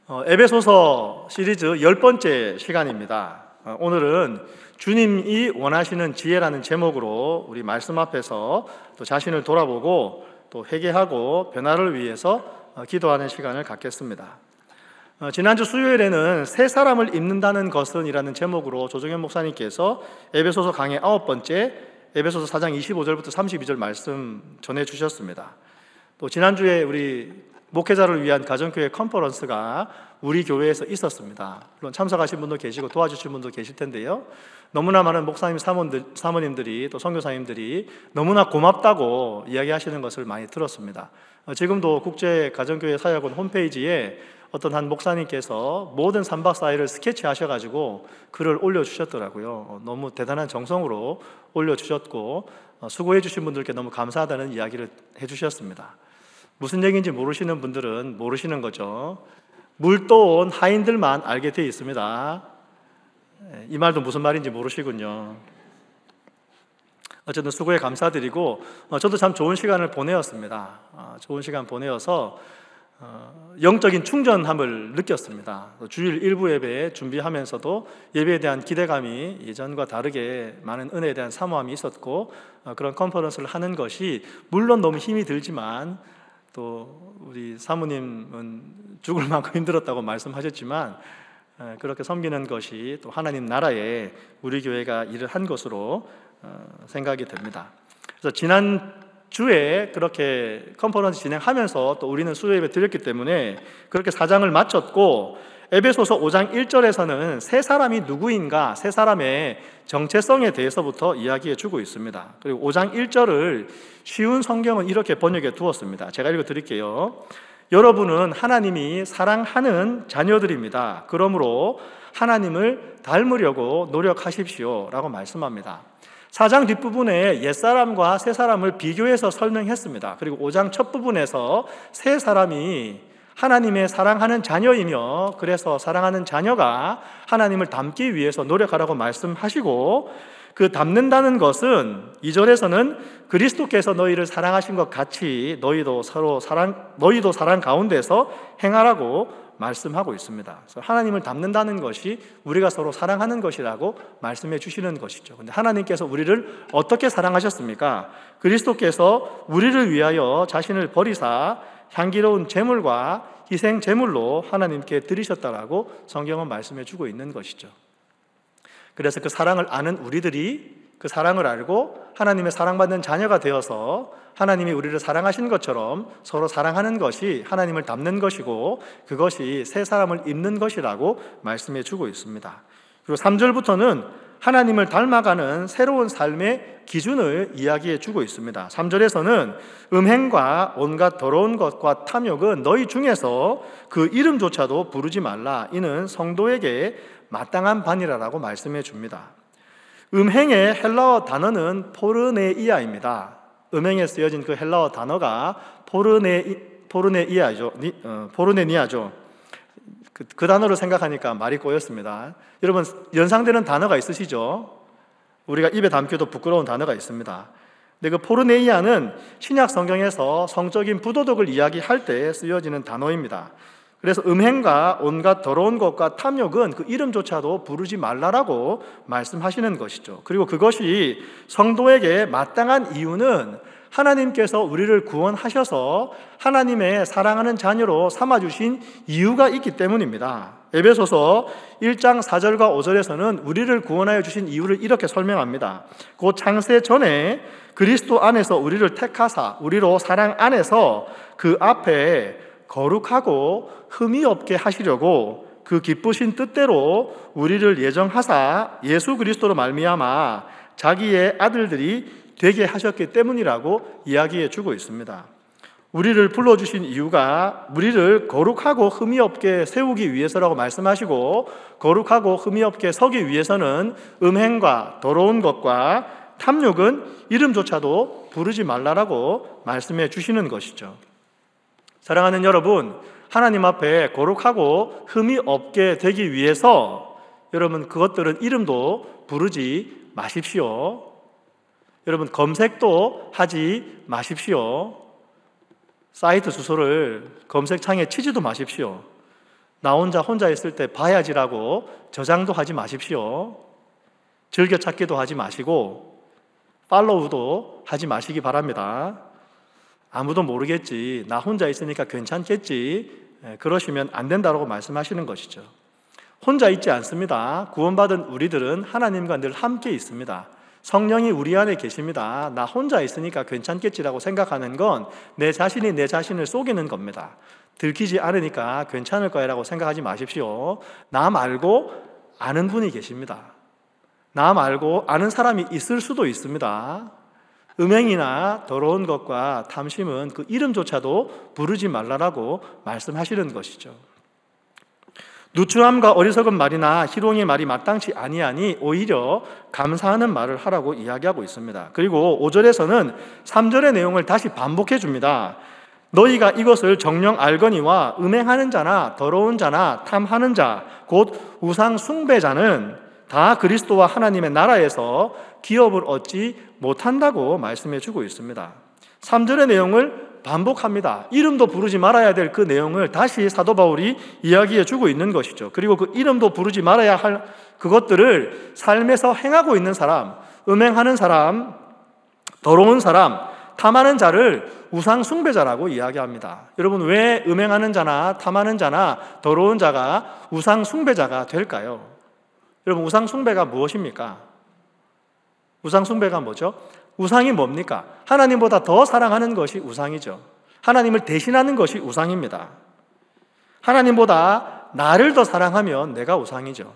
에베소서 시리즈 10번째 시간입니다. 오늘은 주님이 원하시는 지혜라는 제목으로 우리 말씀 앞에서 또 자신을 돌아보고 또 회개하고 변화를 위해서 기도하는 시간을 갖겠습니다. 지난주 수요일에는 새 사람을 입는다는 것은 이라는 제목으로 조정현 목사님께서 에베소서 강의 9번째 에베소서 4장 25절부터 32절 말씀 전해주셨습니다. 또 지난주에 우리 목회자를 위한 가정교회 컨퍼런스가 우리 교회에서 있었습니다. 물론 참석하신 분도 계시고 도와주신 분도 계실 텐데요, 너무나 많은 목사님, 사모님들이 또 선교사님들이 너무나 고맙다고 이야기하시는 것을 많이 들었습니다. 지금도 국제가정교회 사역원 홈페이지에 어떤 한 목사님께서 모든 3박 4일을 스케치하셔가지고 글을 올려주셨더라고요. 너무 대단한 정성으로 올려주셨고 수고해 주신 분들께 너무 감사하다는 이야기를 해주셨습니다. 무슨 얘기인지 모르시는 분들은 모르시는 거죠. 물도 온 하인들만 알게 되어 있습니다. 이 말도 무슨 말인지 모르시군요. 어쨌든 수고에 감사드리고 저도 참 좋은 시간을 보내었습니다. 좋은 시간 보내어서 영적인 충전함을 느꼈습니다. 주일 일부 예배 준비하면서도 예배에 대한 기대감이 예전과 다르게 많은 은혜에 대한 사모함이 있었고, 그런 컨퍼런스를 하는 것이 물론 너무 힘이 들지만, 또 우리 사모님은 죽을 만큼 힘들었다고 말씀하셨지만 그렇게 섬기는 것이 또 하나님 나라에 우리 교회가 일을 한 것으로 생각이 됩니다. 그래서 지난주에 그렇게 컨퍼런스 진행하면서 또 우리는 수요예배 드렸기 때문에 그렇게 사장을 마쳤고, 에베소서 5장 1절에서는 새 사람이 누구인가, 새 사람의 정체성에 대해서부터 이야기해 주고 있습니다. 그리고 5장 1절을 쉬운 성경은 이렇게 번역해 두었습니다. 제가 읽어 드릴게요. 여러분은 하나님이 사랑하는 자녀들입니다. 그러므로 하나님을 닮으려고 노력하십시오 라고 말씀합니다. 4장 뒷부분에 옛사람과 새사람을 비교해서 설명했습니다. 그리고 5장 첫 부분에서 새 사람이 하나님의 사랑하는 자녀이며, 그래서 사랑하는 자녀가 하나님을 닮기 위해서 노력하라고 말씀하시고, 그 닮는다는 것은 2절에서는 그리스도께서 너희를 사랑하신 것 같이 너희도 사랑 가운데서 행하라고 말씀하고 있습니다. 그래서 하나님을 닮는다는 것이 우리가 서로 사랑하는 것이라고 말씀해 주시는 것이죠. 근데 하나님께서 우리를 어떻게 사랑하셨습니까? 그리스도께서 우리를 위하여 자신을 버리사 향기로운 제물과 희생 제물로 하나님께 드리셨다라고 성경은 말씀해 주고 있는 것이죠. 그래서 그 사랑을 아는 우리들이 그 사랑을 알고 하나님의 사랑받는 자녀가 되어서 하나님이 우리를 사랑하신 것처럼 서로 사랑하는 것이 하나님을 닮는 것이고, 그것이 새 사람을 입는 것이라고 말씀해 주고 있습니다. 그리고 3절부터는 하나님을 닮아가는 새로운 삶의 기준을 이야기해 주고 있습니다. 3절에서는 음행과 온갖 더러운 것과 탐욕은 너희 중에서 그 이름조차도 부르지 말라. 이는 성도에게 마땅한 바니라라고 말씀해 줍니다. 음행의 헬라어 단어는 포르네이아입니다. 음행에 쓰여진 그 헬라어 단어가 포르네니아죠. 그 단어를 생각하니까 말이 꼬였습니다. 여러분, 연상되는 단어가 있으시죠? 우리가 입에 담기도 부끄러운 단어가 있습니다. 근데 그 포르네이아는 신약 성경에서 성적인 부도덕을 이야기할 때 쓰여지는 단어입니다. 그래서 음행과 온갖 더러운 것과 탐욕은 그 이름조차도 부르지 말라라고 말씀하시는 것이죠. 그리고 그것이 성도에게 마땅한 이유는 하나님께서 우리를 구원하셔서 하나님의 사랑하는 자녀로 삼아주신 이유가 있기 때문입니다. 에베소서 1장 4절과 5절에서는 우리를 구원하여 주신 이유를 이렇게 설명합니다. 곧 창세 전에 그리스도 안에서 우리를 택하사 우리로 사랑 안에서 그 앞에 거룩하고 흠이 없게 하시려고 그 기쁘신 뜻대로 우리를 예정하사 예수 그리스도로 말미암아 자기의 아들들이 되게 하셨기 때문이라고 이야기해 주고 있습니다. 우리를 불러주신 이유가 우리를 거룩하고 흠이 없게 세우기 위해서라고 말씀하시고, 거룩하고 흠이 없게 서기 위해서는 음행과 더러운 것과 탐욕은 이름조차도 부르지 말라라고 말씀해 주시는 것이죠. 사랑하는 여러분, 하나님 앞에 거룩하고 흠이 없게 되기 위해서 여러분 그것들은 이름도 부르지 마십시오. 여러분 검색도 하지 마십시오. 사이트 주소를 검색창에 치지도 마십시오. 나 혼자 있을 때 봐야지라고 저장도 하지 마십시오. 즐겨찾기도 하지 마시고 팔로우도 하지 마시기 바랍니다. 아무도 모르겠지, 나 혼자 있으니까 괜찮겠지, 그러시면 안 된다고 말씀하시는 것이죠. 혼자 있지 않습니다. 구원받은 우리들은 하나님과 늘 함께 있습니다. 성령이 우리 안에 계십니다. 나 혼자 있으니까 괜찮겠지라고 생각하는 건 내 자신이 내 자신을 속이는 겁니다. 들키지 않으니까 괜찮을 거야라고 생각하지 마십시오. 나 말고 아는 분이 계십니다. 나 말고 아는 사람이 있을 수도 있습니다. 음행이나 더러운 것과 탐심은 그 이름조차도 부르지 말라라고 말씀하시는 것이죠. 누추함과 어리석은 말이나 희롱의 말이 마땅치 아니하니 오히려 감사하는 말을 하라고 이야기하고 있습니다. 그리고 5절에서는 3절의 내용을 다시 반복해 줍니다. 너희가 이것을 정녕 알거니와 음행하는 자나 더러운 자나 탐하는 자 곧 우상 숭배자는 다 그리스도와 하나님의 나라에서 기업을 얻지 못한다고 말씀해 주고 있습니다. 3절의 내용을 반복합니다. 이름도 부르지 말아야 될 그 내용을 다시 사도 바울이 이야기해 주고 있는 것이죠. 그리고 그 이름도 부르지 말아야 할 그것들을 삶에서 행하고 있는 사람, 음행하는 사람, 더러운 사람, 탐하는 자를 우상 숭배자라고 이야기합니다. 여러분, 왜 음행하는 자나 탐하는 자나 더러운 자가 우상 숭배자가 될까요? 여러분, 우상 숭배가 무엇입니까? 우상 숭배가 뭐죠? 우상이 뭡니까? 하나님보다 더 사랑하는 것이 우상이죠. 하나님을 대신하는 것이 우상입니다. 하나님보다 나를 더 사랑하면 내가 우상이죠.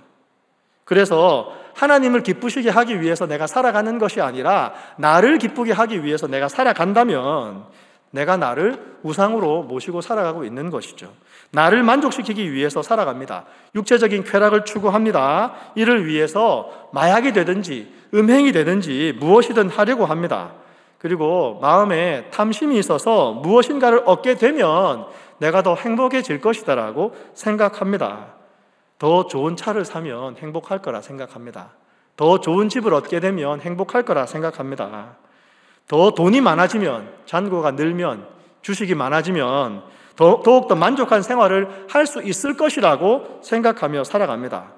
그래서 하나님을 기쁘시게 하기 위해서 내가 살아가는 것이 아니라 나를 기쁘게 하기 위해서 내가 살아간다면 내가 나를 우상으로 모시고 살아가고 있는 것이죠. 나를 만족시키기 위해서 살아갑니다. 육체적인 쾌락을 추구합니다. 이를 위해서 마약이 되든지 음행이 되든지 무엇이든 하려고 합니다. 그리고 마음에 탐심이 있어서 무엇인가를 얻게 되면 내가 더 행복해질 것이다라고 생각합니다. 더 좋은 차를 사면 행복할 거라 생각합니다. 더 좋은 집을 얻게 되면 행복할 거라 생각합니다. 더 돈이 많아지면, 잔고가 늘면, 주식이 많아지면 더욱더 만족한 생활을 할 수 있을 것이라고 생각하며 살아갑니다.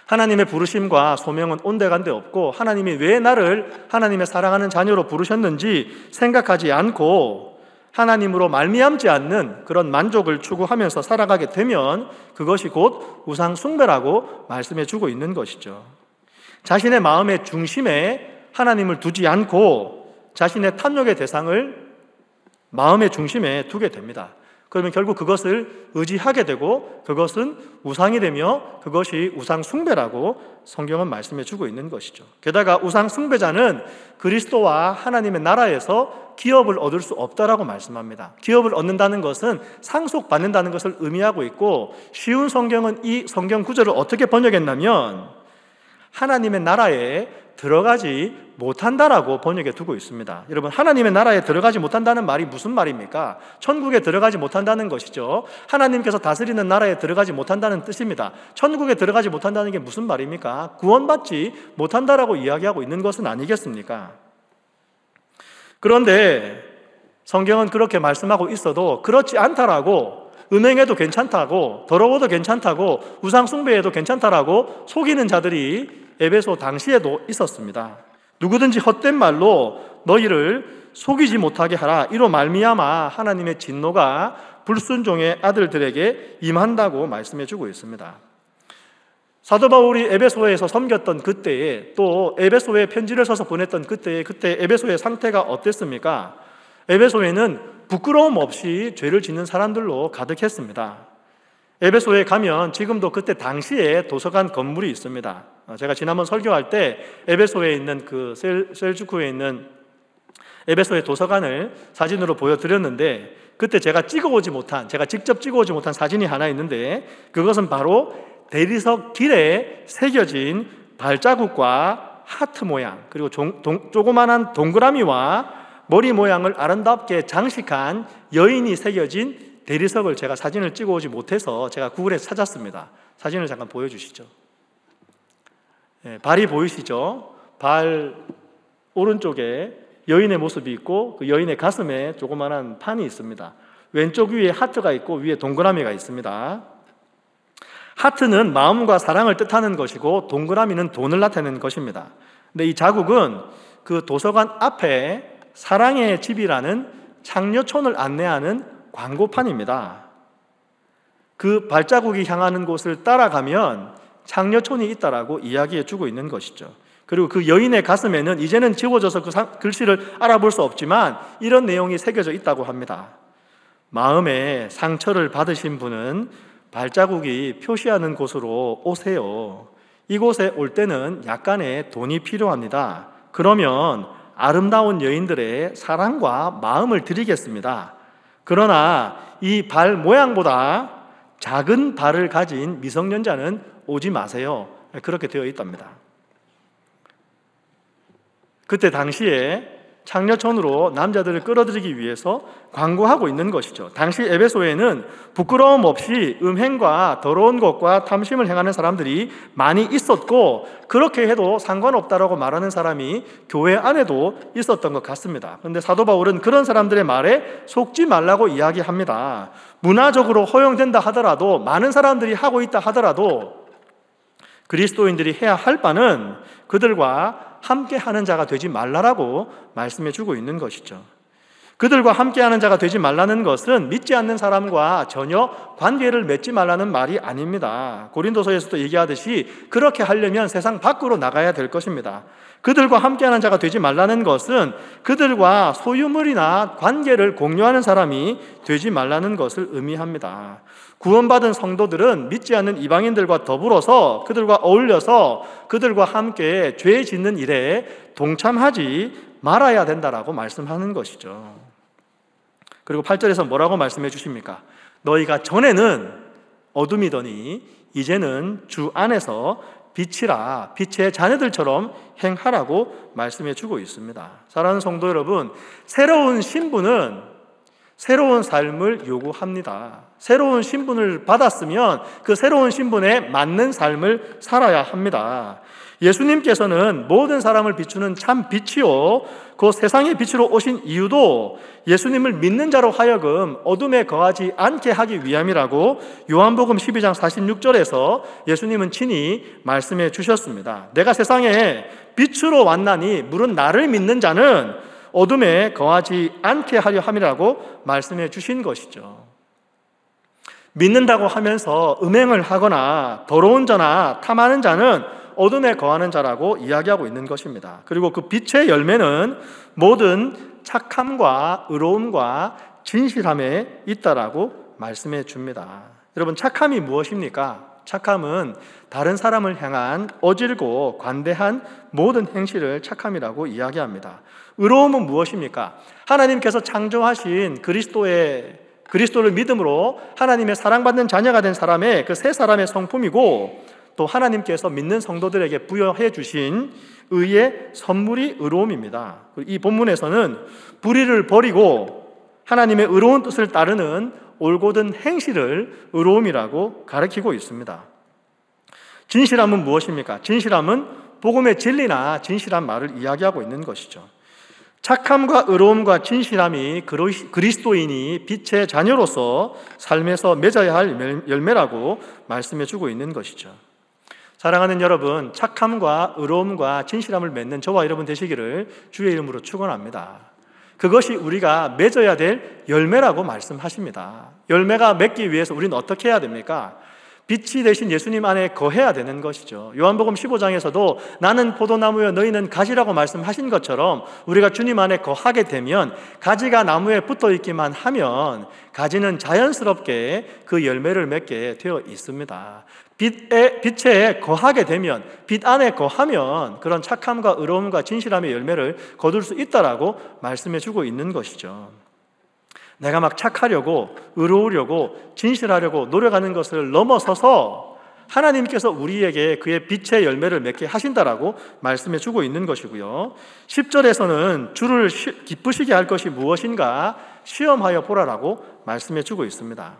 하나님의 부르심과 소명은 온데간데 없고 하나님이 왜 나를 하나님의 사랑하는 자녀로 부르셨는지 생각하지 않고 하나님으로 말미암지 않는 그런 만족을 추구하면서 살아가게 되면 그것이 곧 우상 숭배라고 말씀해 주고 있는 것이죠. 자신의 마음의 중심에 하나님을 두지 않고 자신의 탐욕의 대상을 마음의 중심에 두게 됩니다. 그러면 결국 그것을 의지하게 되고 그것은 우상이 되며 그것이 우상 숭배라고 성경은 말씀해 주고 있는 것이죠. 게다가 우상 숭배자는 그리스도와 하나님의 나라에서 기업을 얻을 수 없다라고 말씀합니다. 기업을 얻는다는 것은 상속받는다는 것을 의미하고 있고, 쉬운 성경은 이 성경 구절을 어떻게 번역했냐면 하나님의 나라에 들어가지 못한다라고 번역해 두고 있습니다. 여러분, 하나님의 나라에 들어가지 못한다는 말이 무슨 말입니까? 천국에 들어가지 못한다는 것이죠. 하나님께서 다스리는 나라에 들어가지 못한다는 뜻입니다. 천국에 들어가지 못한다는 게 무슨 말입니까? 구원받지 못한다라고 이야기하고 있는 것은 아니겠습니까? 그런데 성경은 그렇게 말씀하고 있어도 그렇지 않다라고, 음행해도 괜찮다고, 더러워도 괜찮다고, 우상 숭배해도 괜찮다라고 속이는 자들이 에베소 당시에도 있었습니다. 누구든지 헛된 말로 너희를 속이지 못하게 하라. 이로 말미암아 하나님의 진노가 불순종의 아들들에게 임한다고 말씀해 주고 있습니다. 사도 바울이 에베소에서 섬겼던 그때에, 또 에베소에 편지를 써서 보냈던 그때 에베소의 상태가 어땠습니까? 에베소에는 부끄러움 없이 죄를 짓는 사람들로 가득했습니다. 에베소에 가면 지금도 그때 당시에 도서관 건물이 있습니다. 제가 지난번 설교할 때 에베소에 있는 그 셀주크에 있는 에베소의 도서관을 사진으로 보여드렸는데, 그때 제가 직접 찍어오지 못한 사진이 하나 있는데, 그것은 바로 대리석 길에 새겨진 발자국과 하트 모양, 그리고 조그만한 동그라미와 머리 모양을 아름답게 장식한 여인이 새겨진 대리석을 제가 사진을 찍어오지 못해서 제가 구글에서 찾았습니다. 사진을 잠깐 보여주시죠. 발이 보이시죠? 발 오른쪽에 여인의 모습이 있고 그 여인의 가슴에 조그만한 판이 있습니다. 왼쪽 위에 하트가 있고 위에 동그라미가 있습니다. 하트는 마음과 사랑을 뜻하는 것이고 동그라미는 돈을 나타내는 것입니다. 근데 이 자국은 그 도서관 앞에 사랑의 집이라는 창녀촌을 안내하는 광고판입니다. 그 발자국이 향하는 곳을 따라가면 창녀촌이 있다라고 이야기해 주고 있는 것이죠. 그리고 그 여인의 가슴에는 이제는 지워져서 그 글씨를 알아볼 수 없지만 이런 내용이 새겨져 있다고 합니다. 마음에 상처를 받으신 분은 발자국이 표시하는 곳으로 오세요. 이곳에 올 때는 약간의 돈이 필요합니다. 그러면 아름다운 여인들의 사랑과 마음을 드리겠습니다. 그러나 이 발 모양보다 작은 발을 가진 미성년자는 오지 마세요. 그렇게 되어 있답니다. 그때 당시에 창녀촌으로 남자들을 끌어들이기 위해서 광고하고 있는 것이죠. 당시 에베소에는 부끄러움 없이 음행과 더러운 것과 탐심을 행하는 사람들이 많이 있었고, 그렇게 해도 상관없다라고 말하는 사람이 교회 안에도 있었던 것 같습니다. 그런데 사도 바울은 그런 사람들의 말에 속지 말라고 이야기합니다. 문화적으로 허용된다 하더라도, 많은 사람들이 하고 있다 하더라도 그리스도인들이 해야 할 바는 그들과 함께 하는 자가 되지 말라라고 말씀해 주고 있는 것이죠. 그들과 함께 하는 자가 되지 말라는 것은 믿지 않는 사람과 전혀 관계를 맺지 말라는 말이 아닙니다. 고린도서에서도 얘기하듯이 그렇게 하려면 세상 밖으로 나가야 될 것입니다. 그들과 함께 하는 자가 되지 말라는 것은 그들과 소유물이나 관계를 공유하는 사람이 되지 말라는 것을 의미합니다. 구원받은 성도들은 믿지 않는 이방인들과 더불어서 그들과 어울려서 그들과 함께 죄 짓는 일에 동참하지 말아야 된다라고 말씀하는 것이죠. 그리고 8절에서 뭐라고 말씀해 주십니까? 너희가 전에는 어둠이더니 이제는 주 안에서 빛이라, 빛의 자녀들처럼 행하라고 말씀해 주고 있습니다. 사랑하는 성도 여러분, 새로운 신분은 새로운 삶을 요구합니다. 새로운 신분을 받았으면 그 새로운 신분에 맞는 삶을 살아야 합니다. 예수님께서는 모든 사람을 비추는 참 빛이요, 그 세상의 빛으로 오신 이유도 예수님을 믿는 자로 하여금 어둠에 거하지 않게 하기 위함이라고 요한복음 12장 46절에서 예수님은 친히 말씀해 주셨습니다. 내가 세상에 빛으로 왔나니 물은 나를 믿는 자는 어둠에 거하지 않게 하려 함이라고 말씀해 주신 것이죠. 믿는다고 하면서 음행을 하거나 더러운 자나 탐하는 자는 어둠에 거하는 자라고 이야기하고 있는 것입니다. 그리고 그 빛의 열매는 모든 착함과 의로움과 진실함에 있다라고 말씀해 줍니다. 여러분, 착함이 무엇입니까? 착함은 다른 사람을 향한 어질고 관대한 모든 행실을 착함이라고 이야기합니다. 의로움은 무엇입니까? 하나님께서 창조하신 그리스도를 믿음으로 하나님의 사랑받는 자녀가 된 사람의 그 세 사람의 성품이고, 또 하나님께서 믿는 성도들에게 부여해 주신 의의 선물이 의로움입니다. 이 본문에서는 불의를 버리고 하나님의 의로운 뜻을 따르는 올곧은 행실을 의로움이라고 가르치고 있습니다. 진실함은 무엇입니까? 진실함은 복음의 진리나 진실한 말을 이야기하고 있는 것이죠. 착함과 의로움과 진실함이 그리스도인이 빛의 자녀로서 삶에서 맺어야 할 열매라고 말씀해 주고 있는 것이죠. 사랑하는 여러분, 착함과 의로움과 진실함을 맺는 저와 여러분 되시기를 주의 이름으로 축원합니다. 그것이 우리가 맺어야 될 열매라고 말씀하십니다. 열매가 맺기 위해서 우리는 어떻게 해야 됩니까? 빛이 되신 예수님 안에 거해야 되는 것이죠. 요한복음 15장에서도 나는 포도나무여 너희는 가지라고 말씀하신 것처럼 우리가 주님 안에 거하게 되면, 가지가 나무에 붙어 있기만 하면 가지는 자연스럽게 그 열매를 맺게 되어 있습니다. 빛에 거하게 되면, 빛 안에 거하면 그런 착함과 의로움과 진실함의 열매를 거둘 수 있다라고 말씀해 주고 있는 것이죠. 내가 막 착하려고, 의로우려고, 진실하려고 노력하는 것을 넘어서서 하나님께서 우리에게 그의 빛의 열매를 맺게 하신다라고 말씀해 주고 있는 것이고요. 10절에서는 주를 기쁘시게 할 것이 무엇인가 시험하여 보라라고 말씀해 주고 있습니다.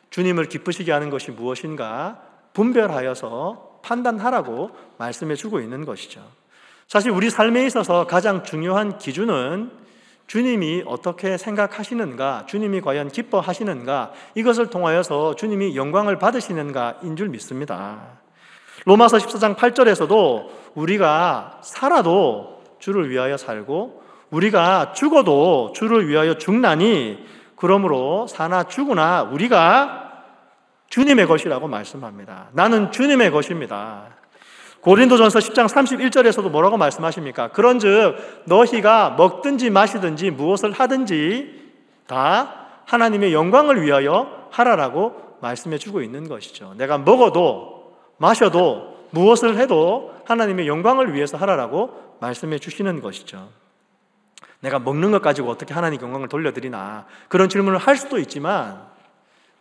주님을 기쁘시게 하는 것이 무엇인가 분별하여서 판단하라고 말씀해 주고 있는 것이죠. 사실 우리 삶에 있어서 가장 중요한 기준은 주님이 어떻게 생각하시는가, 주님이 과연 기뻐하시는가, 이것을 통하여서 주님이 영광을 받으시는가인 줄 믿습니다. 로마서 14장 8절에서도 우리가 살아도 주를 위하여 살고 우리가 죽어도 주를 위하여 죽나니 그러므로 사나 죽으나 우리가 주님의 것이라고 말씀합니다. 나는 주님의 것입니다. 고린도전서 10장 31절에서도 뭐라고 말씀하십니까? 그런즉 너희가 먹든지 마시든지 무엇을 하든지 다 하나님의 영광을 위하여 하라라고 말씀해 주고 있는 것이죠. 내가 먹어도 마셔도 무엇을 해도 하나님의 영광을 위해서 하라라고 말씀해 주시는 것이죠. 내가 먹는 것 가지고 어떻게 하나님 영광을 돌려드리나, 그런 질문을 할 수도 있지만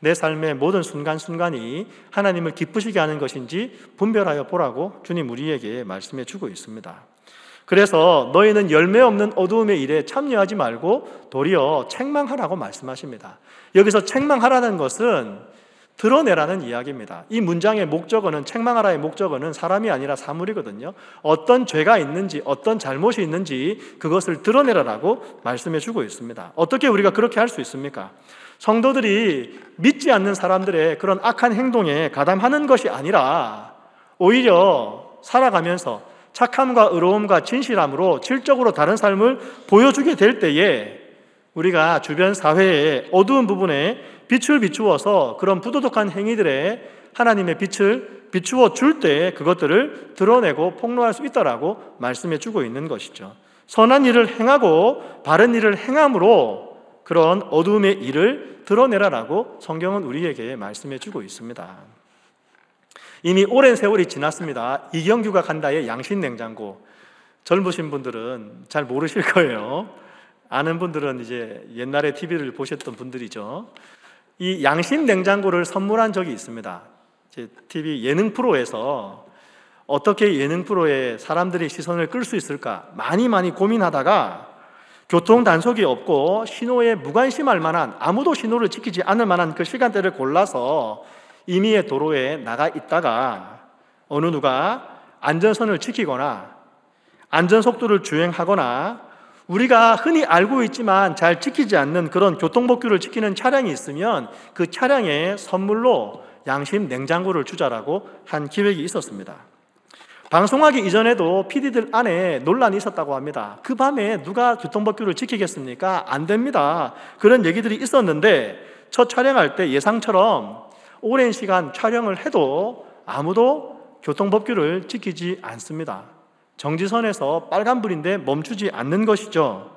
내 삶의 모든 순간순간이 하나님을 기쁘시게 하는 것인지 분별하여 보라고 주님 우리에게 말씀해 주고 있습니다. 그래서 너희는 열매 없는 어두움의 일에 참여하지 말고 도리어 책망하라고 말씀하십니다. 여기서 책망하라는 것은 드러내라는 이야기입니다. 이 문장의 목적어는, 책망하라의 목적어는 사람이 아니라 사물이거든요. 어떤 죄가 있는지, 어떤 잘못이 있는지 그것을 드러내라라고 말씀해 주고 있습니다. 어떻게 우리가 그렇게 할 수 있습니까? 성도들이 믿지 않는 사람들의 그런 악한 행동에 가담하는 것이 아니라 오히려 살아가면서 착함과 의로움과 진실함으로 질적으로 다른 삶을 보여주게 될 때에 우리가 주변 사회의 어두운 부분에 빛을 비추어서 그런 부도덕한 행위들에 하나님의 빛을 비추어 줄 때 그것들을 드러내고 폭로할 수 있다라고 말씀해 주고 있는 것이죠. 선한 일을 행하고 바른 일을 행함으로 그런 어두움의 일을 드러내라라고 성경은 우리에게 말씀해 주고 있습니다. 이미 오랜 세월이 지났습니다. 이경규가 간다의 양신냉장고, 젊으신 분들은 잘 모르실 거예요. 아는 분들은 이제 옛날에 TV를 보셨던 분들이죠. 이 양신냉장고를 선물한 적이 있습니다. 이제 TV 예능 프로에서 어떻게 예능 프로에 사람들의 시선을 끌 수 있을까 많이 고민하다가 교통 단속이 없고 신호에 무관심할 만한, 아무도 신호를 지키지 않을 만한 그 시간대를 골라서 임의의 도로에 나가 있다가 어느 누가 안전선을 지키거나 안전속도를 주행하거나 우리가 흔히 알고 있지만 잘 지키지 않는 그런 교통법규를 지키는 차량이 있으면 그 차량에 선물로 양심 냉장고를 주자라고 한 기획이 있었습니다. 방송하기 이전에도 PD들 안에 논란이 있었다고 합니다. 그 밤에 누가 교통법규를 지키겠습니까? 안 됩니다. 그런 얘기들이 있었는데 첫 촬영할 때 예상처럼 오랜 시간 촬영을 해도 아무도 교통법규를 지키지 않습니다. 정지선에서 빨간불인데 멈추지 않는 것이죠.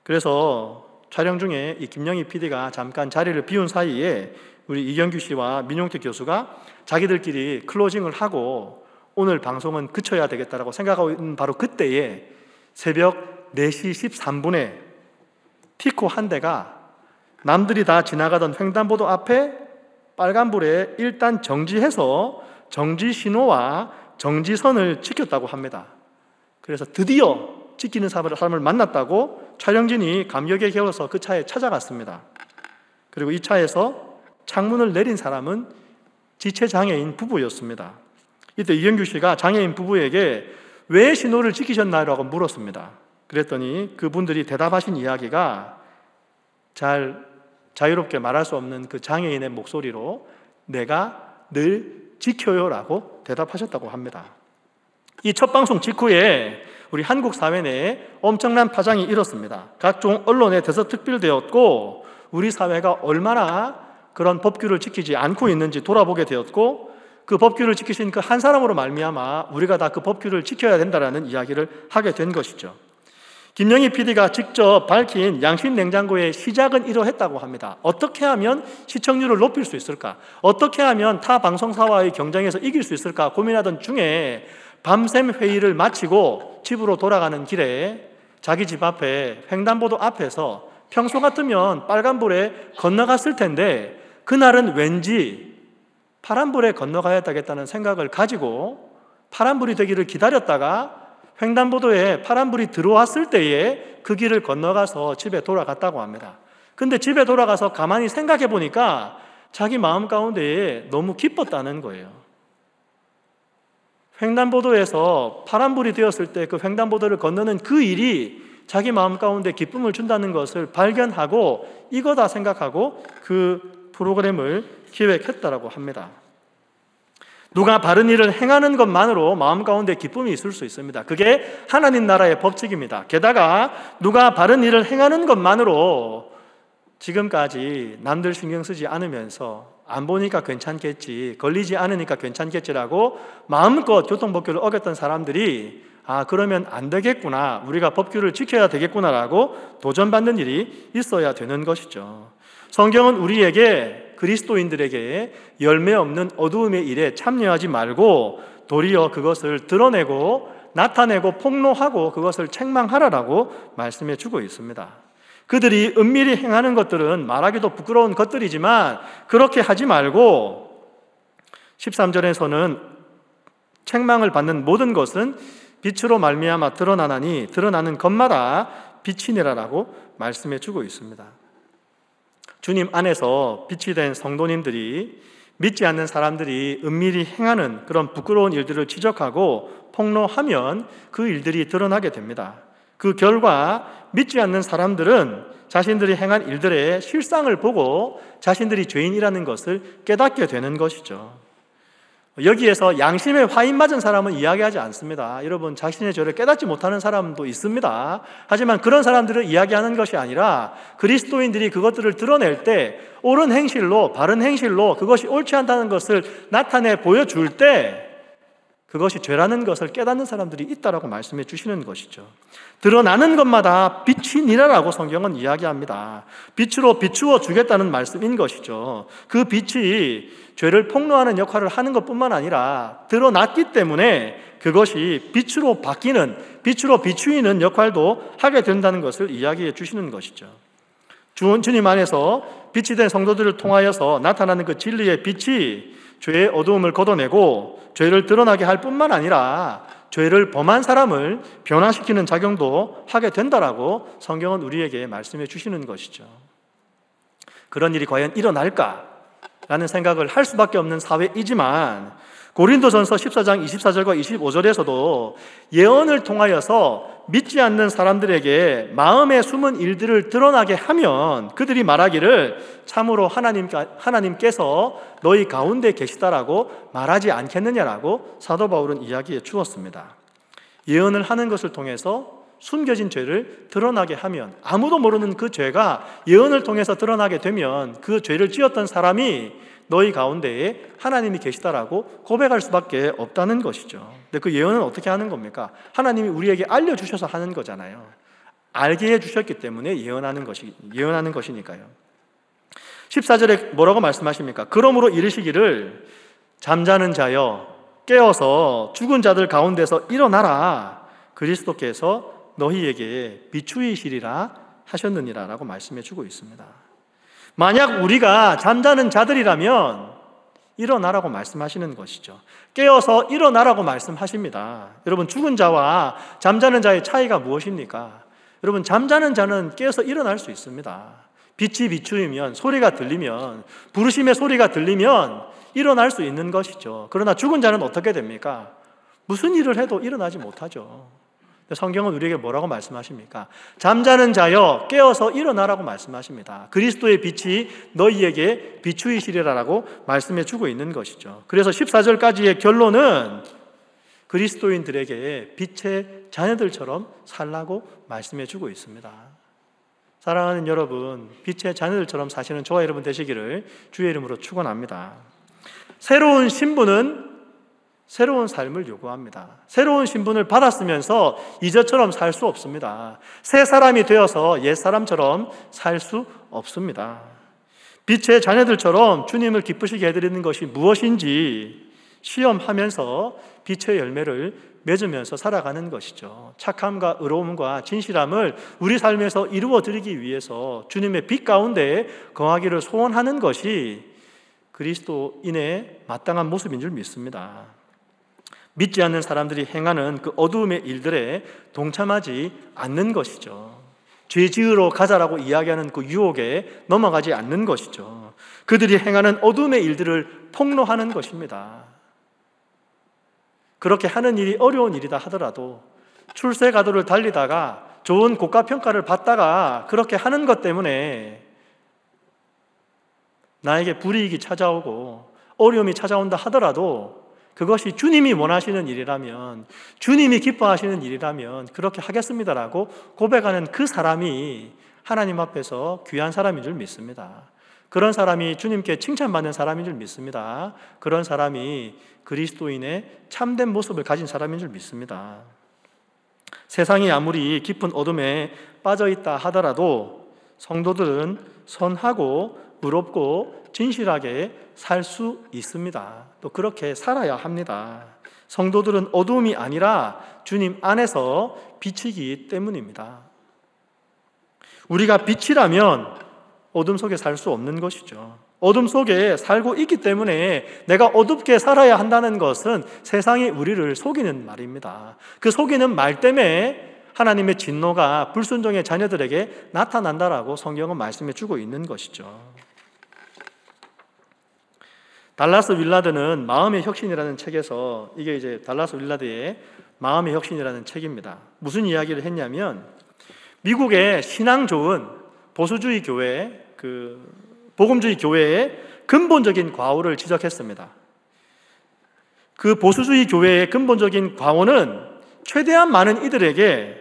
그래서 촬영 중에 이 김영희 PD가 잠깐 자리를 비운 사이에 우리 이경규 씨와 민용태 교수가 자기들끼리 클로징을 하고 오늘 방송은 그쳐야 되겠다라고 생각하고 있는 바로 그때에 새벽 4시 13분에 피코 한 대가 남들이 다 지나가던 횡단보도 앞에 빨간불에 일단 정지해서 정지 신호와 정지선을 지켰다고 합니다. 그래서 드디어 지키는 사람을 만났다고 촬영진이 감격에 겨워서 그 차에 찾아갔습니다. 그리고 이 차에서 창문을 내린 사람은 지체장애인 부부였습니다. 이때 이경규 씨가 장애인 부부에게 왜 신호를 지키셨나요? 물었습니다. 그랬더니 그분들이 대답하신 이야기가 잘 자유롭게 말할 수 없는 그 장애인의 목소리로 내가 늘 지켜요 라고 대답하셨다고 합니다. 이 첫 방송 직후에 우리 한국 사회 내에 엄청난 파장이 일었습니다. 각종 언론에 대서특필되었고 우리 사회가 얼마나 그런 법규를 지키지 않고 있는지 돌아보게 되었고 그 법규를 지키신 그 한 사람으로 말미암아 우리가 다 그 법규를 지켜야 된다라는 이야기를 하게 된 것이죠. 김영희 PD가 직접 밝힌 양심냉장고의 시작은 이러했다고 합니다. 어떻게 하면 시청률을 높일 수 있을까? 어떻게 하면 타 방송사와의 경쟁에서 이길 수 있을까? 고민하던 중에 밤샘 회의를 마치고 집으로 돌아가는 길에 자기 집 앞에 횡단보도 앞에서 평소 같으면 빨간불에 건너갔을 텐데 그날은 왠지 파란불에 건너가야겠다는 생각을 가지고 파란불이 되기를 기다렸다가 횡단보도에 파란불이 들어왔을 때에 그 길을 건너가서 집에 돌아갔다고 합니다. 근데 집에 돌아가서 가만히 생각해 보니까 자기 마음 가운데에 너무 기뻤다는 거예요. 횡단보도에서 파란불이 되었을 때 그 횡단보도를 건너는 그 일이 자기 마음 가운데 기쁨을 준다는 것을 발견하고 이거다 생각하고 그 프로그램을 기획했다라고 합니다. 누가 바른 일을 행하는 것만으로 마음 가운데 기쁨이 있을 수 있습니다. 그게 하나님 나라의 법칙입니다. 게다가 누가 바른 일을 행하는 것만으로 지금까지 남들 신경 쓰지 않으면서 안 보니까 괜찮겠지, 걸리지 않으니까 괜찮겠지라고 마음껏 교통법규를 어겼던 사람들이 그러면 안 되겠구나, 우리가 법규를 지켜야 되겠구나라고 도전받는 일이 있어야 되는 것이죠. 성경은 우리에게, 그리스도인들에게 열매 없는 어두움의 일에 참여하지 말고 도리어 그것을 드러내고 나타내고 폭로하고 그것을 책망하라라고 말씀해 주고 있습니다. 그들이 은밀히 행하는 것들은 말하기도 부끄러운 것들이지만 그렇게 하지 말고 13절에서는 책망을 받는 모든 것은 빛으로 말미암아 드러나나니 드러나는 것마다 빛이니라라고 말씀해 주고 있습니다. 주님 안에서 빛이 된 성도님들이 믿지 않는 사람들이 은밀히 행하는 그런 부끄러운 일들을 지적하고 폭로하면 그 일들이 드러나게 됩니다. 그 결과 믿지 않는 사람들은 자신들이 행한 일들의 실상을 보고 자신들이 죄인이라는 것을 깨닫게 되는 것이죠. 여기에서 양심에 화인 맞은 사람은 이야기하지 않습니다. 여러분, 자신의 죄를 깨닫지 못하는 사람도 있습니다. 하지만 그런 사람들을 이야기하는 것이 아니라 그리스도인들이 그것들을 드러낼 때 옳은 행실로, 바른 행실로 그것이 옳지 않다는 것을 나타내 보여줄 때 그것이 죄라는 것을 깨닫는 사람들이 있다라고 말씀해 주시는 것이죠. 드러나는 것마다 빛이니라라고 성경은 이야기합니다. 빛으로 비추어 주겠다는 말씀인 것이죠. 그 빛이 죄를 폭로하는 역할을 하는 것뿐만 아니라 드러났기 때문에 그것이 빛으로 바뀌는, 빛으로 비추이는 역할도 하게 된다는 것을 이야기해 주시는 것이죠. 주님 안에서 빛이 된 성도들을 통하여서 나타나는 그 진리의 빛이 죄의 어두움을 걷어내고 죄를 드러나게 할 뿐만 아니라 죄를 범한 사람을 변화시키는 작용도 하게 된다라고 성경은 우리에게 말씀해 주시는 것이죠. 그런 일이 과연 일어날까라는 생각을 할 수밖에 없는 사회이지만 고린도전서 14장 24절과 25절에서도 예언을 통하여서 믿지 않는 사람들에게 마음에 숨은 일들을 드러나게 하면 그들이 말하기를 참으로 하나님께서 너희 가운데 계시다라고 말하지 않겠느냐라고 사도 바울은 이야기해 주었습니다. 예언을 하는 것을 통해서 숨겨진 죄를 드러나게 하면, 아무도 모르는 그 죄가 예언을 통해서 드러나게 되면 그 죄를 지었던 사람이 너희 가운데에 하나님이 계시다라고 고백할 수밖에 없다는 것이죠. 근데 그 예언은 어떻게 하는 겁니까? 하나님이 우리에게 알려주셔서 하는 거잖아요. 알게 해주셨기 때문에 예언하는 것이니까요. 14절에 뭐라고 말씀하십니까? 그러므로 이르시기를 잠자는 자여 깨어서 죽은 자들 가운데서 일어나라, 그리스도께서 너희에게 비추이시리라 하셨느니라 라고 말씀해 주고 있습니다. 만약 우리가 잠자는 자들이라면 일어나라고 말씀하시는 것이죠. 깨어서 일어나라고 말씀하십니다. 여러분, 죽은 자와 잠자는 자의 차이가 무엇입니까? 여러분, 잠자는 자는 깨어서 일어날 수 있습니다. 빛이 비추이면, 소리가 들리면, 부르심의 소리가 들리면 일어날 수 있는 것이죠. 그러나 죽은 자는 어떻게 됩니까? 무슨 일을 해도 일어나지 못하죠. 성경은 우리에게 뭐라고 말씀하십니까? 잠자는 자여 깨어서 일어나라고 말씀하십니다. 그리스도의 빛이 너희에게 비추이시리라라고 말씀해 주고 있는 것이죠. 그래서 14절까지의 결론은 그리스도인들에게 빛의 자녀들처럼 살라고 말씀해 주고 있습니다. 사랑하는 여러분, 빛의 자녀들처럼 사시는 저와 여러분 되시기를 주의 이름으로 축원합니다. 새로운 신분은 새로운 삶을 요구합니다. 새로운 신분을 받았으면서 이전처럼 살 수 없습니다. 새 사람이 되어서 옛 사람처럼 살 수 없습니다. 빛의 자녀들처럼 주님을 기쁘시게 해드리는 것이 무엇인지 시험하면서 빛의 열매를 맺으면서 살아가는 것이죠. 착함과 의로움과 진실함을 우리 삶에서 이루어드리기 위해서 주님의 빛 가운데 거하기를 소원하는 것이 그리스도인의 마땅한 모습인 줄 믿습니다. 믿지 않는 사람들이 행하는 그 어두움의 일들에 동참하지 않는 것이죠. 죄 지으러 가자라고 이야기하는 그 유혹에 넘어가지 않는 것이죠. 그들이 행하는 어두움의 일들을 폭로하는 것입니다. 그렇게 하는 일이 어려운 일이다 하더라도 출세가도를 달리다가 좋은 고가평가를 받다가 그렇게 하는 것 때문에 나에게 불이익이 찾아오고 어려움이 찾아온다 하더라도 그것이 주님이 원하시는 일이라면, 주님이 기뻐하시는 일이라면 그렇게 하겠습니다라고 고백하는 그 사람이 하나님 앞에서 귀한 사람인 줄 믿습니다. 그런 사람이 주님께 칭찬받는 사람인 줄 믿습니다. 그런 사람이 그리스도인의 참된 모습을 가진 사람인 줄 믿습니다. 세상이 아무리 깊은 어둠에 빠져있다 하더라도 성도들은 선하고 의롭고 진실하게 살 수 있습니다. 또 그렇게 살아야 합니다. 성도들은 어두움이 아니라 주님 안에서 빛이기 때문입니다. 우리가 빛이라면 어둠 속에 살 수 없는 것이죠. 어둠 속에 살고 있기 때문에 내가 어둡게 살아야 한다는 것은 세상이 우리를 속이는 말입니다. 그 속이는 말 때문에 하나님의 진노가 불순종의 자녀들에게 나타난다라고 성경은 말씀해 주고 있는 것이죠. 달라스 윌라드는 마음의 혁신이라는 책에서, 이게 이제 달라스 윌라드의 마음의 혁신이라는 책입니다. 무슨 이야기를 했냐면 미국의 신앙 좋은 보수주의 교회, 복음주의 교회의 근본적인 과오를 지적했습니다. 그 보수주의 교회의 근본적인 과오는 최대한 많은 이들에게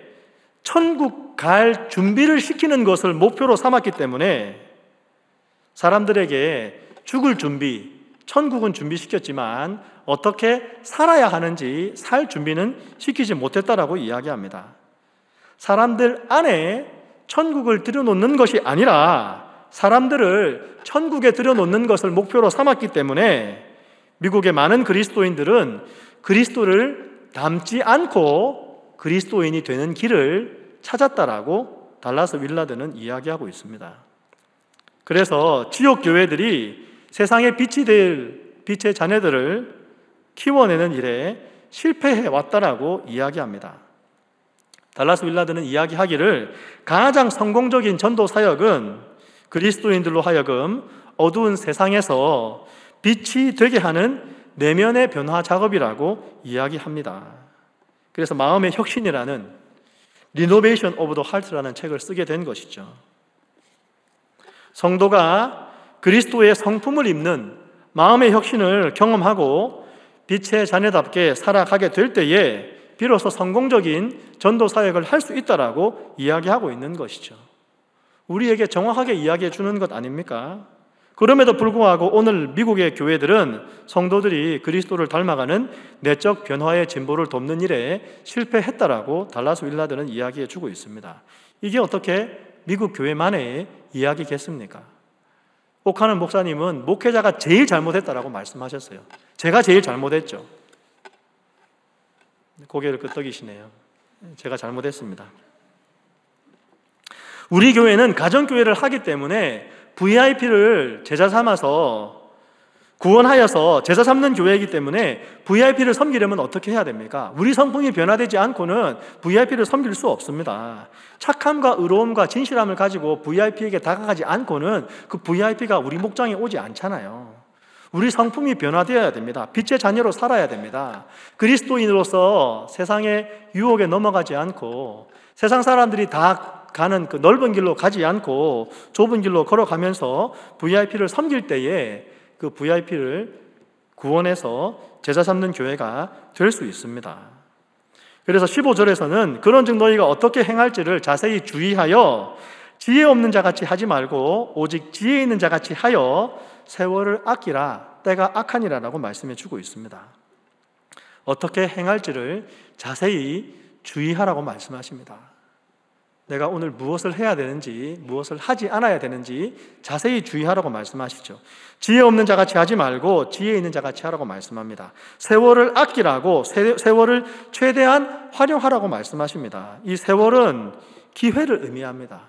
천국 갈 준비를 시키는 것을 목표로 삼았기 때문에 사람들에게 죽을 준비, 천국은 준비시켰지만 어떻게 살아야 하는지 살 준비는 시키지 못했다라고 이야기합니다. 사람들 안에 천국을 들여놓는 것이 아니라 사람들을 천국에 들여놓는 것을 목표로 삼았기 때문에 미국의 많은 그리스도인들은 그리스도를 닮지 않고 그리스도인이 되는 길을 찾았다라고 달라스 윌라드는 이야기하고 있습니다. 그래서 지역 교회들이 세상의 빛이 될 빛의 자녀들을 키워내는 일에 실패해 왔다라고 이야기합니다. 달라스 윌라드는 이야기하기를 가장 성공적인 전도 사역은 그리스도인들로 하여금 어두운 세상에서 빛이 되게 하는 내면의 변화 작업이라고 이야기합니다. 그래서 마음의 혁신이라는 Renovation of the Heart라는 책을 쓰게 된 것이죠. 성도가 그리스도의 성품을 입는 마음의 혁신을 경험하고 빛의 자녀답게 살아가게 될 때에 비로소 성공적인 전도 사역을 할 수 있다라고 이야기하고 있는 것이죠. 우리에게 정확하게 이야기해 주는 것 아닙니까? 그럼에도 불구하고 오늘 미국의 교회들은 성도들이 그리스도를 닮아가는 내적 변화의 진보를 돕는 일에 실패했다라고 달라스 윌라드는 이야기해 주고 있습니다. 이게 어떻게 미국 교회만의 이야기겠습니까? 옥하는 목사님은 목회자가 제일 잘못했다라고 말씀하셨어요. 제가 제일 잘못했죠. 고개를 끄덕이시네요. 제가 잘못했습니다. 우리 교회는 가정교회를 하기 때문에 VIP를 제자 삼아서 구원하여서 제자 삼는 교회이기 때문에 VIP를 섬기려면 어떻게 해야 됩니까? 우리 성품이 변화되지 않고는 VIP를 섬길 수 없습니다. 착함과 의로움과 진실함을 가지고 VIP에게 다가가지 않고는 그 VIP가 우리 목장에 오지 않잖아요. 우리 성품이 변화되어야 됩니다. 빛의 자녀로 살아야 됩니다. 그리스도인으로서 세상의 유혹에 넘어가지 않고 세상 사람들이 다 가는 그 넓은 길로 가지 않고 좁은 길로 걸어가면서 VIP를 섬길 때에 그 VIP를 구원해서 제자 삼는 교회가 될 수 있습니다. 그래서 15절에서는 그런즉 너희가 어떻게 행할지를 자세히 주의하여 지혜 없는 자같이 하지 말고 오직 지혜 있는 자같이 하여 세월을 아끼라 때가 악하니라 라고 말씀해 주고 있습니다. 어떻게 행할지를 자세히 주의하라고 말씀하십니다. 내가 오늘 무엇을 해야 되는지, 무엇을 하지 않아야 되는지 자세히 주의하라고 말씀하시죠. 지혜 없는 자같이 하지 말고 지혜 있는 자같이 하라고 말씀합니다. 세월을 아끼라고, 세월을 최대한 활용하라고 말씀하십니다. 이 세월은 기회를 의미합니다.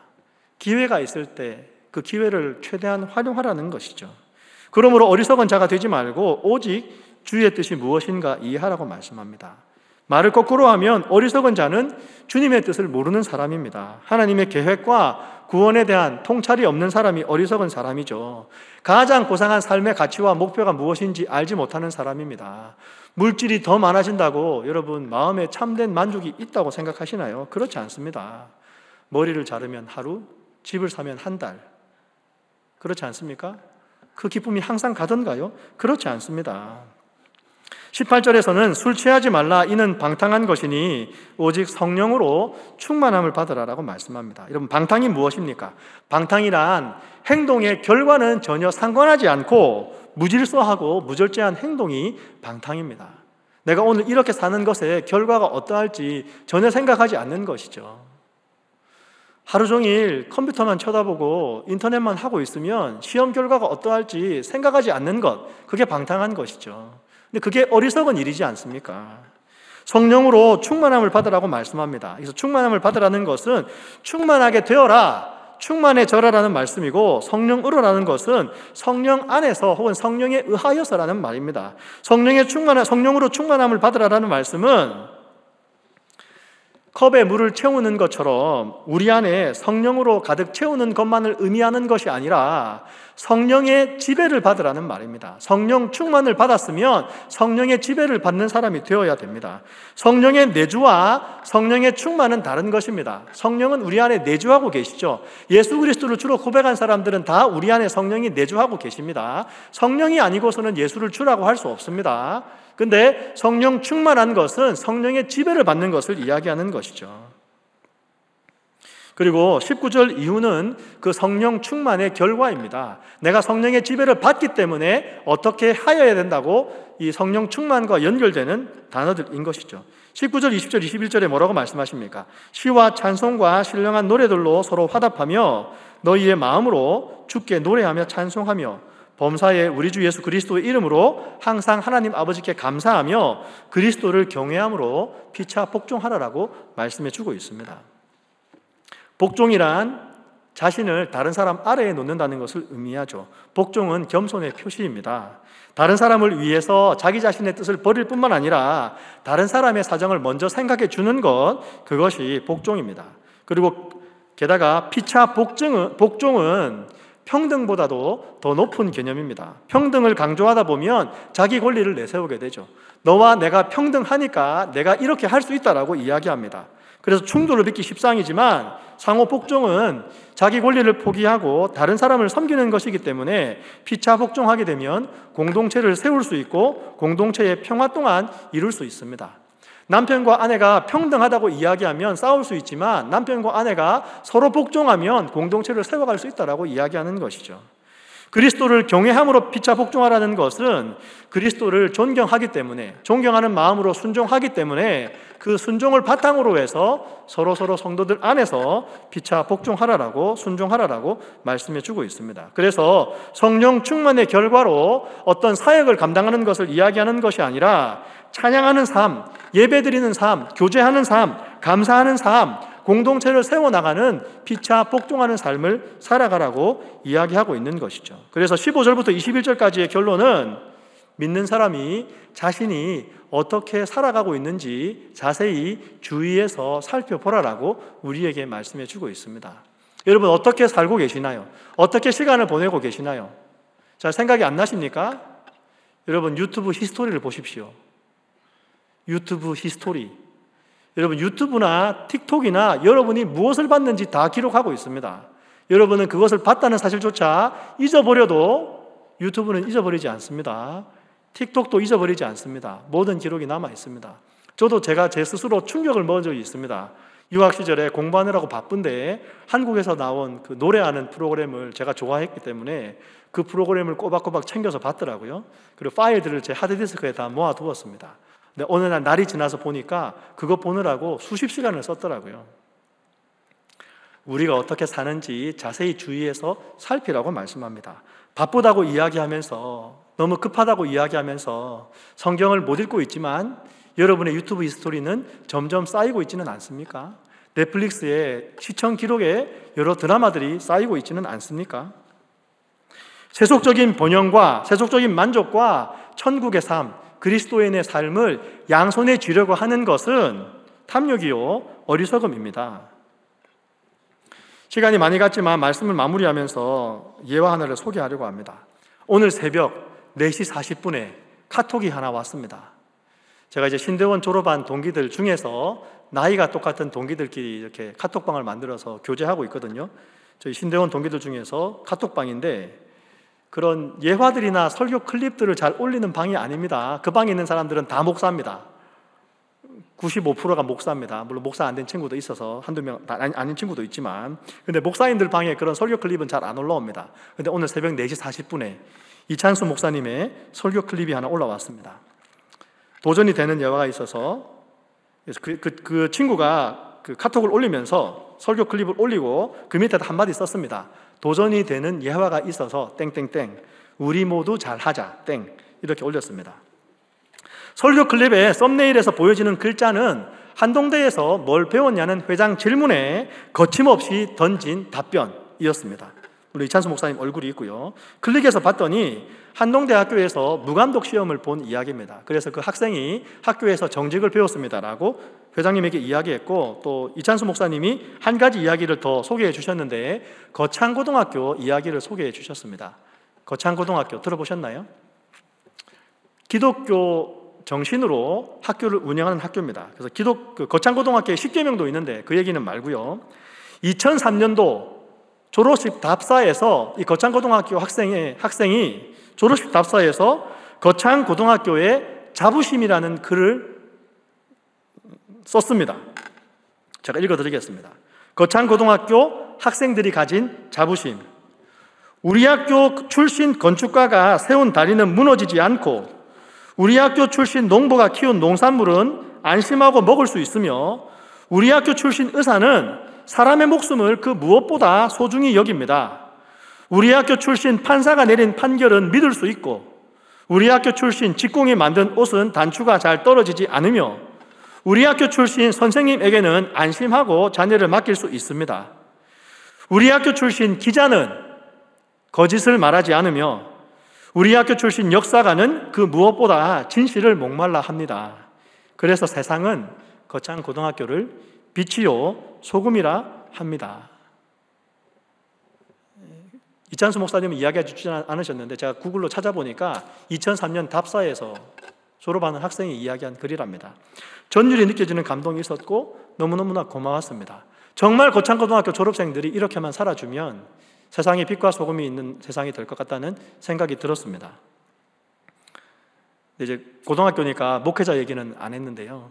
기회가 있을 때 그 기회를 최대한 활용하라는 것이죠. 그러므로 어리석은 자가 되지 말고 오직 주의 뜻이 무엇인가 이해하라고 말씀합니다. 말을 거꾸로 하면 어리석은 자는 주님의 뜻을 모르는 사람입니다. 하나님의 계획과 구원에 대한 통찰이 없는 사람이 어리석은 사람이죠. 가장 고상한 삶의 가치와 목표가 무엇인지 알지 못하는 사람입니다. 물질이 더 많아진다고 여러분 마음에 참된 만족이 있다고 생각하시나요? 그렇지 않습니다. 머리를 자르면 하루, 집을 사면 한 달. 그렇지 않습니까? 그 기쁨이 항상 가던가요? 그렇지 않습니다. 18절에서는 술 취하지 말라 이는 방탕한 것이니 오직 성령으로 충만함을 받으라라고 말씀합니다. 여러분, 방탕이 무엇입니까? 방탕이란 행동의 결과는 전혀 상관하지 않고 무질서하고 무절제한 행동이 방탕입니다. 내가 오늘 이렇게 사는 것의 결과가 어떠할지 전혀 생각하지 않는 것이죠. 하루 종일 컴퓨터만 쳐다보고 인터넷만 하고 있으면 시험 결과가 어떠할지 생각하지 않는 것, 그게 방탕한 것이죠. 근데 그게 어리석은 일이지 않습니까? 성령으로 충만함을 받으라고 말씀합니다. 그래서 충만함을 받으라는 것은 충만하게 되어라, 충만해져라라는 말씀이고, 성령으로라는 것은 성령 안에서 혹은 성령에 의하여서라는 말입니다. 성령으로 충만함을 받으라라는 말씀은 컵에 물을 채우는 것처럼 우리 안에 성령으로 가득 채우는 것만을 의미하는 것이 아니라 성령의 지배를 받으라는 말입니다. 성령 충만을 받았으면 성령의 지배를 받는 사람이 되어야 됩니다. 성령의 내주와 성령의 충만은 다른 것입니다. 성령은 우리 안에 내주하고 계시죠. 예수 그리스도를 주로 고백한 사람들은 다 우리 안에 성령이 내주하고 계십니다. 성령이 아니고서는 예수를 주라고 할 수 없습니다. 근데 성령 충만한 것은 성령의 지배를 받는 것을 이야기하는 것이죠. 그리고 19절 이후는 그 성령 충만의 결과입니다. 내가 성령의 지배를 받기 때문에 어떻게 하여야 된다고 이 성령 충만과 연결되는 단어들인 것이죠. 19절, 20절, 21절에 뭐라고 말씀하십니까? 시와 찬송과 신령한 노래들로 서로 화답하며 너희의 마음으로 주께 노래하며 찬송하며 범사에 우리 주 예수 그리스도의 이름으로 항상 하나님 아버지께 감사하며 그리스도를 경외함으로 피차 복종하라라고 말씀해 주고 있습니다. 복종이란 자신을 다른 사람 아래에 놓는다는 것을 의미하죠. 복종은 겸손의 표시입니다. 다른 사람을 위해서 자기 자신의 뜻을 버릴 뿐만 아니라 다른 사람의 사정을 먼저 생각해 주는 것, 그것이 복종입니다. 그리고 게다가 피차 복종은 평등보다도 더 높은 개념입니다. 평등을 강조하다 보면 자기 권리를 내세우게 되죠. 너와 내가 평등하니까 내가 이렇게 할 수 있다라고 이야기합니다. 그래서 충돌을 빚기 십상이지만 상호 복종은 자기 권리를 포기하고 다른 사람을 섬기는 것이기 때문에 피차 복종하게 되면 공동체를 세울 수 있고 공동체의 평화 또한 이룰 수 있습니다. 남편과 아내가 평등하다고 이야기하면 싸울 수 있지만 남편과 아내가 서로 복종하면 공동체를 세워갈 수 있다라고 이야기하는 것이죠. 그리스도를 경외함으로 피차 복종하라는 것은 그리스도를 존경하기 때문에, 존경하는 마음으로 순종하기 때문에 그 순종을 바탕으로 해서 서로 성도들 안에서 피차 복종하라라고, 순종하라라고 말씀해 주고 있습니다. 그래서 성령 충만의 결과로 어떤 사역을 감당하는 것을 이야기하는 것이 아니라 찬양하는 삶, 예배드리는 삶, 교제하는 삶, 감사하는 삶, 공동체를 세워나가는 피차 복종하는 삶을 살아가라고 이야기하고 있는 것이죠. 그래서 15절부터 21절까지의 결론은 믿는 사람이 자신이 어떻게 살아가고 있는지 자세히 주의해서 살펴보라라고 우리에게 말씀해 주고 있습니다. 여러분, 어떻게 살고 계시나요? 어떻게 시간을 보내고 계시나요? 잘 생각이 안 나십니까? 여러분, 유튜브 히스토리를 보십시오. 유튜브 히스토리. 여러분, 유튜브나 틱톡이나 여러분이 무엇을 봤는지 다 기록하고 있습니다. 여러분은 그것을 봤다는 사실조차 잊어버려도 유튜브는 잊어버리지 않습니다. 틱톡도 잊어버리지 않습니다. 모든 기록이 남아 있습니다. 저도 제가 제 스스로 충격을 먹은 적이 있습니다. 유학 시절에 공부하느라고 바쁜데 한국에서 나온 그 노래하는 프로그램을 제가 좋아했기 때문에 그 프로그램을 꼬박꼬박 챙겨서 봤더라고요. 그리고 파일들을 제 하드디스크에 다 모아두었습니다. 근데 어느 날 날이 지나서 보니까 그거 보느라고 수십 시간을 썼더라고요. 우리가 어떻게 사는지 자세히 주의해서 살피라고 말씀합니다. 바쁘다고 이야기하면서, 너무 급하다고 이야기하면서 성경을 못 읽고 있지만 여러분의 유튜브 히스토리는 점점 쌓이고 있지는 않습니까? 넷플릭스의 시청 기록에 여러 드라마들이 쌓이고 있지는 않습니까? 세속적인 번영과 세속적인 만족과 천국의 삶, 그리스도인의 삶을 양손에 쥐려고 하는 것은 탐욕이요 어리석음입니다. 시간이 많이 갔지만 말씀을 마무리하면서 예화 하나를 소개하려고 합니다. 오늘 새벽 4시 40분에 카톡이 하나 왔습니다. 제가 이제 신대원 졸업한 동기들 중에서 나이가 똑같은 동기들끼리 이렇게 카톡방을 만들어서 교제하고 있거든요. 저희 신대원 동기들 중에서 카톡방인데 그런 예화들이나 설교 클립들을 잘 올리는 방이 아닙니다. 그 방에 있는 사람들은 다 목사입니다. 95%가 목사입니다. 물론 목사 안 된 친구도 있어서 한두 명 아닌 친구도 있지만, 근데 목사님들 방에 그런 설교 클립은 잘 안 올라옵니다. 근데 오늘 새벽 4시 40분에 이찬수 목사님의 설교 클립이 하나 올라왔습니다. 도전이 되는 예화가 있어서 그 친구가 그 카톡을 올리면서 설교 클립을 올리고 그 밑에다 한마디 썼습니다. 도전이 되는 예화가 있어서 땡땡땡 우리 모두 잘하자 땡 이렇게 올렸습니다. 설교 클립의 썸네일에서 보여지는 글자는 한동대에서 뭘 배웠냐는 회장 질문에 거침없이 던진 답변이었습니다. 물론 이찬수 목사님 얼굴이 있고요. 클릭해서 봤더니 한동대학교에서 무감독 시험을 본 이야기입니다. 그래서 그 학생이 학교에서 정직을 배웠습니다라고 회장님에게 이야기했고, 또 이찬수 목사님이 한 가지 이야기를 더 소개해 주셨는데 거창고등학교 이야기를 소개해 주셨습니다. 거창고등학교 들어보셨나요? 기독교 정신으로 학교를 운영하는 학교입니다. 그래서 거창고등학교에 10계명도 있는데 그 얘기는 말고요. 2003년도 졸업식 답사에서 이 거창고등학교 학생이 졸업식 답사에서 거창고등학교의 자부심이라는 글을 썼습니다. 제가 읽어드리겠습니다. 거창고등학교 학생들이 가진 자부심. 우리 학교 출신 건축가가 세운 다리는 무너지지 않고 우리 학교 출신 농부가 키운 농산물은 안심하고 먹을 수 있으며 우리 학교 출신 의사는 사람의 목숨을 그 무엇보다 소중히 여깁니다. 우리 학교 출신 판사가 내린 판결은 믿을 수 있고 우리 학교 출신 직공이 만든 옷은 단추가 잘 떨어지지 않으며 우리 학교 출신 선생님에게는 안심하고 자녀를 맡길 수 있습니다. 우리 학교 출신 기자는 거짓을 말하지 않으며 우리 학교 출신 역사가는 그 무엇보다 진실을 목말라 합니다. 그래서 세상은 거창고등학교를 빛이요 소금이라 합니다. 이찬수 목사님은 이야기해 주지 않으셨는데 제가 구글로 찾아보니까 2003년 답사에서 졸업하는 학생이 이야기한 글이랍니다. 전율이 느껴지는 감동이 있었고 너무너무나 고마웠습니다. 정말 거창고등학교 졸업생들이 이렇게만 살아주면 세상에 빛과 소금이 있는 세상이 될 것 같다는 생각이 들었습니다. 이제 고등학교니까 목회자 얘기는 안 했는데요.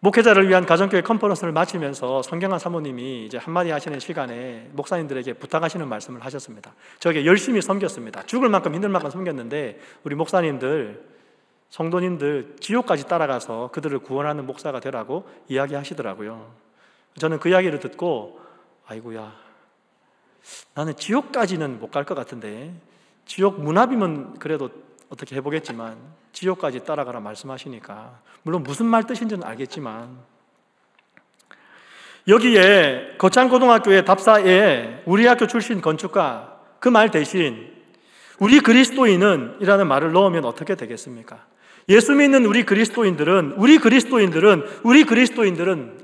목회자를 위한 가정교회 컨퍼런스를 마치면서 성경환 사모님이 이제 한마디 하시는 시간에 목사님들에게 부탁하시는 말씀을 하셨습니다. 저에게 열심히 섬겼습니다. 죽을 만큼 힘들 만큼 섬겼는데 우리 목사님들, 성도님들 지옥까지 따라가서 그들을 구원하는 목사가 되라고 이야기하시더라고요. 저는 그 이야기를 듣고 아이고야, 나는 지옥까지는 못 갈 것 같은데 지옥 문 앞이면 그래도 어떻게 해보겠지만 지옥까지 따라가라 말씀하시니까 물론 무슨 말 뜻인지는 알겠지만 여기에 거창고등학교의 답사에 우리 학교 출신 건축가 그 말 대신 우리 그리스도인은 이라는 말을 넣으면 어떻게 되겠습니까? 예수 믿는 우리 그리스도인들은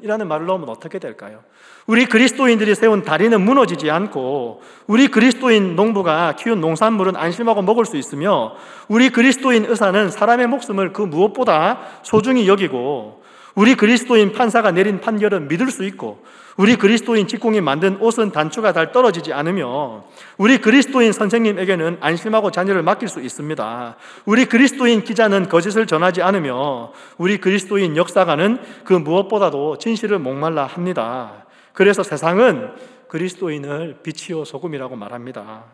이라는 말을 넣으면 어떻게 될까요? 우리 그리스도인들이 세운 다리는 무너지지 않고 우리 그리스도인 농부가 키운 농산물은 안심하고 먹을 수 있으며 우리 그리스도인 의사는 사람의 목숨을 그 무엇보다 소중히 여기고 우리 그리스도인 판사가 내린 판결은 믿을 수 있고 우리 그리스도인 직공이 만든 옷은 단추가 잘 떨어지지 않으며 우리 그리스도인 선생님에게는 안심하고 자녀를 맡길 수 있습니다. 우리 그리스도인 기자는 거짓을 전하지 않으며 우리 그리스도인 역사가는 그 무엇보다도 진실을 목말라 합니다. 그래서 세상은 그리스도인을 빛이요 소금이라고 말합니다.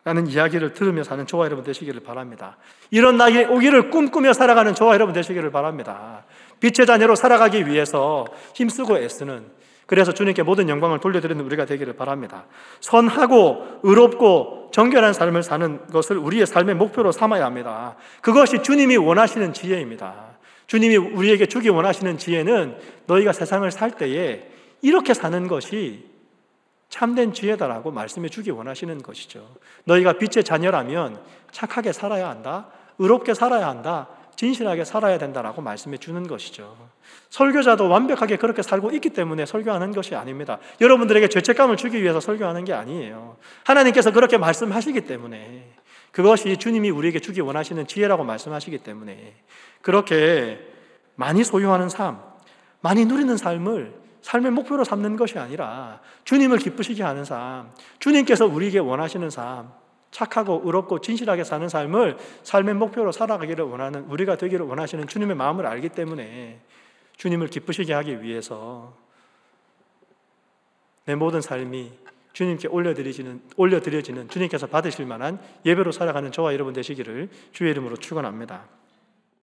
라는 이야기를 들으며 사는 저와 여러분 되시기를 바랍니다. 이런 날이 오기를 꿈꾸며 살아가는 저와 여러분 되시기를 바랍니다. 빛의 자녀로 살아가기 위해서 힘쓰고 애쓰는, 그래서 주님께 모든 영광을 돌려드리는 우리가 되기를 바랍니다. 선하고 의롭고 정결한 삶을 사는 것을 우리의 삶의 목표로 삼아야 합니다. 그것이 주님이 원하시는 지혜입니다. 주님이 우리에게 주기 원하시는 지혜는 너희가 세상을 살 때에 이렇게 사는 것이 참된 지혜다라고 말씀해 주기 원하시는 것이죠. 너희가 빛의 자녀라면 착하게 살아야 한다, 의롭게 살아야 한다, 진실하게 살아야 된다라고 말씀해 주는 것이죠. 설교자도 완벽하게 그렇게 살고 있기 때문에 설교하는 것이 아닙니다. 여러분들에게 죄책감을 주기 위해서 설교하는 게 아니에요. 하나님께서 그렇게 말씀하시기 때문에, 그것이 주님이 우리에게 주기 원하시는 지혜라고 말씀하시기 때문에 그렇게 많이 소유하는 삶, 많이 누리는 삶을 삶의 목표로 삼는 것이 아니라 주님을 기쁘시게 하는 삶, 주님께서 우리에게 원하시는 삶, 착하고 의롭고 진실하게 사는 삶을 삶의 목표로 살아가기를 원하는, 우리가 되기를 원하시는 주님의 마음을 알기 때문에 주님을 기쁘시게 하기 위해서 내 모든 삶이 주님께 올려드려지는 주님께서 받으실 만한 예배로 살아가는 저와 여러분 되시기를 주의 이름으로 축원합니다.